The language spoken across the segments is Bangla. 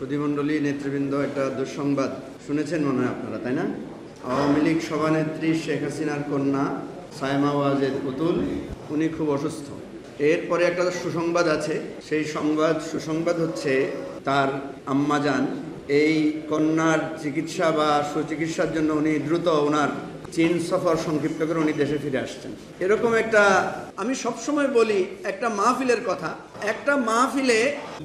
প্রতিমণ্ডলী নেতৃবৃন্দ, একটা দুঃসংবাদ শুনেছেন মনে হয় আপনারা, তাই না? আওয়ামী লীগ সভানেত্রী শেখ হাসিনার কন্যা সায়মা ওয়াজেদ পুতুল উনি খুব অসুস্থ। এরপরে একটা সুসংবাদ আছে। সেই সুসংবাদ হচ্ছে তার আম্মাজান এই কন্যার চিকিৎসা বা সুচিকিৎসার জন্য উনি দ্রুত ওনার চীন সফর সংক্ষিপ্ত করে উনি দেশে ফিরে আসছেন। এরকম একটা, আমি সবসময় বলি একটা মাহফিলের কথা, একটা মাহফিলে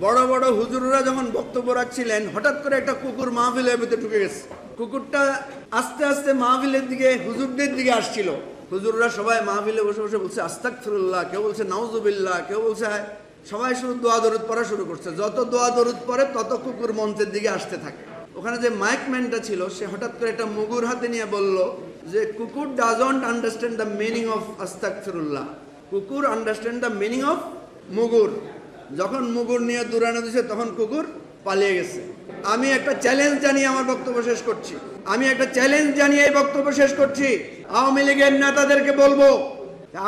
বড় বড় হুজুররা যখন বক্তব্য রাখছিলেন, হঠাৎ করে একটা কুকুর মাহফিলের ভিতরে ঢুকে গেছে। কুকুরটা আস্তে আস্তে মাহফিলের দিকে, হুজুরদের দিকে আসছিল। হুজুররা সবাই মাহফিলে বসে বসে বলছে আস্তাগফিরুল্লাহ, কেউ বলছে নাউজুবিল্লাহ, কেউ বলছে, সবাই শুধু দোয়া দরুদ পড়া শুরু করছে। যত দোয়া দরুদ পড়ে তত কুকুর মঞ্চের দিকে আসতে থাকে। ওখানে যে মাইকম্যানটা ছিল সে হঠাৎ করে একটা মুগুর হাতে নিয়ে বলল যে কুকুর doesn't understand the meaning of আস্তাগফিরুল্লাহ, কুকুর আন্ডারস্ট্যান্ড দ্য মিনিং অফ মুগুর। যখন মুগুর নিয়ে দূরানো দিয়েছে তখন কুকুর পালিয়ে গেছে। আমি একটা চ্যালেঞ্জ জানিয়ে আমার বক্তব্য শেষ করছি। আওয়ামী লীগের নেতাদেরকে বলবো,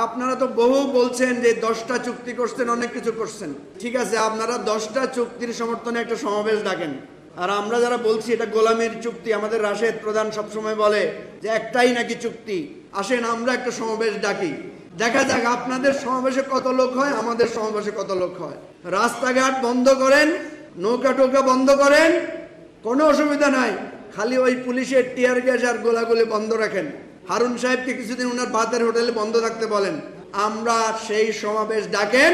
আপনারা তো বহু বলছেন যে 10টা চুক্তি করছেন, অনেক কিছু করছেন, ঠিক আছে, আপনারা 10টা চুক্তির সমর্থনে একটা সমাবেশ ডাকেন। আর আমরা যারা বলছি এটা গোলামির চুক্তি, আমাদের রাশেদ প্রধান সবসময় বলে যে একটাই নাকি চুক্তি, আসেন আমরা একটা সমাবেশ ডাকি, দেখা যাক আপনাদের সমাবেশে কত লোক হয়, আমাদের সমাবেশে কত লোক হয়। রাস্তাঘাট বন্ধ করেন, নৌকা টোকা বন্ধ করেন, কোনো অসুবিধা নাই, খালি ওই পুলিশের টিয়ার গ্যাস আর গোলাগুলি বন্ধ রাখেন। হারুন সাহেবকে কিছুদিন ওনার ভাতের হোটেলে বন্ধ থাকতে বলেন, আমরা সেই সমাবেশ ডাকেন।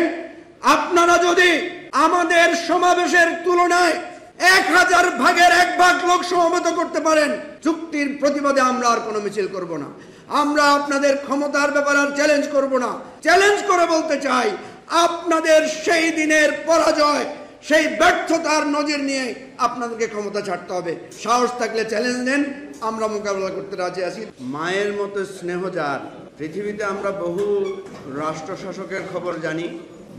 আপনারা যদি আমাদের সমাবেশের তুলনায় 1000 ভাগের 1 ভাগ লোক সমবেত করতে পারেন, চুক্তির প্রতিবাদে আমরা আর কোনো মিছিল করব না। আমরা আপনাদের ক্ষমতার ব্যাপারে আর চ্যালেঞ্জ করব না। চ্যালেঞ্জ করে বলতে চাই, আপনাদের সেই দিনের পরাজয়, সেই ব্যর্থতার নজির নিয়ে আপনাদেরকে ক্ষমতা ছাড়তে হবে। সাহস থাকলে চ্যালেঞ্জ নেন, আমরা মোকাবেলা করতে রাজি আছি। মায়ের মতো স্নেহ যার, পৃথিবীতে আমরা বহু রাষ্ট্র শাসকের খবর জানি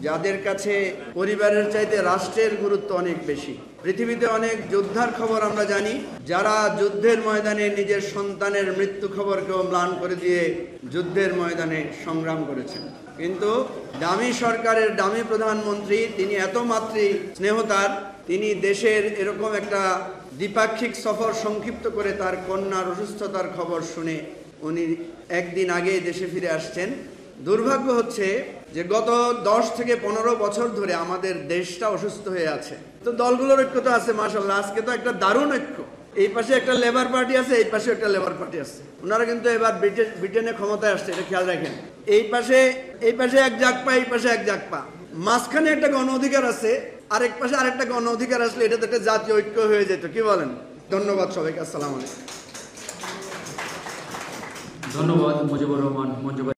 যাদের কাছে পরিবারের চাইতে রাষ্ট্রের গুরুত্ব অনেক বেশি। পৃথিবীতে অনেক যোদ্ধার খবর আমরা জানি যারা যুদ্ধের ময়দানে নিজের সন্তানের মৃত্যু খবরকেও ম্লান করে দিয়ে যুদ্ধের ময়দানে সংগ্রাম করেছেন। কিন্তু দামি সরকারের দামি প্রধানমন্ত্রী, তিনি এত মাতৃ স্নেহতার, তিনি দেশের এরকম একটা দ্বিপাক্ষিক সফর সংক্ষিপ্ত করে তার কন্যার অসুস্থতার খবর শুনে উনি একদিন আগে দেশে ফিরে আসছেন। দুর্ভাগ্য হচ্ছে যে গত 10 থেকে 15 বছর ধরে আমাদের দেশটা অসুস্থ হয়ে আছে। তো দলগুলোর ঐক্য তো আছে মাশাআল্লাহ, আজকে তো একটা দারুণ ঐক্য। এই পাশে একটা লেবার পার্টি আছে, এই পাশে একটা লেবার পার্টি আছে। ওনারা কিন্তু এবার ব্রিটেনে ক্ষমতায় আসছে, এটা খেয়াল রাখেন। এই পাশে এক জাগপা, এই পাশে এক জাগপা, মাঝখানে একটা গণ অধিকার আছে, আরেক পাশে আরেকটা গণ অধিকার আসলে এটা তো একটা জাতীয় ঐক্য হয়ে যেত, কি বলেন? ধন্যবাদ সবাইকে, আসসালামু আলাইকুম। ধন্যবাদ মুজিবুর রহমান।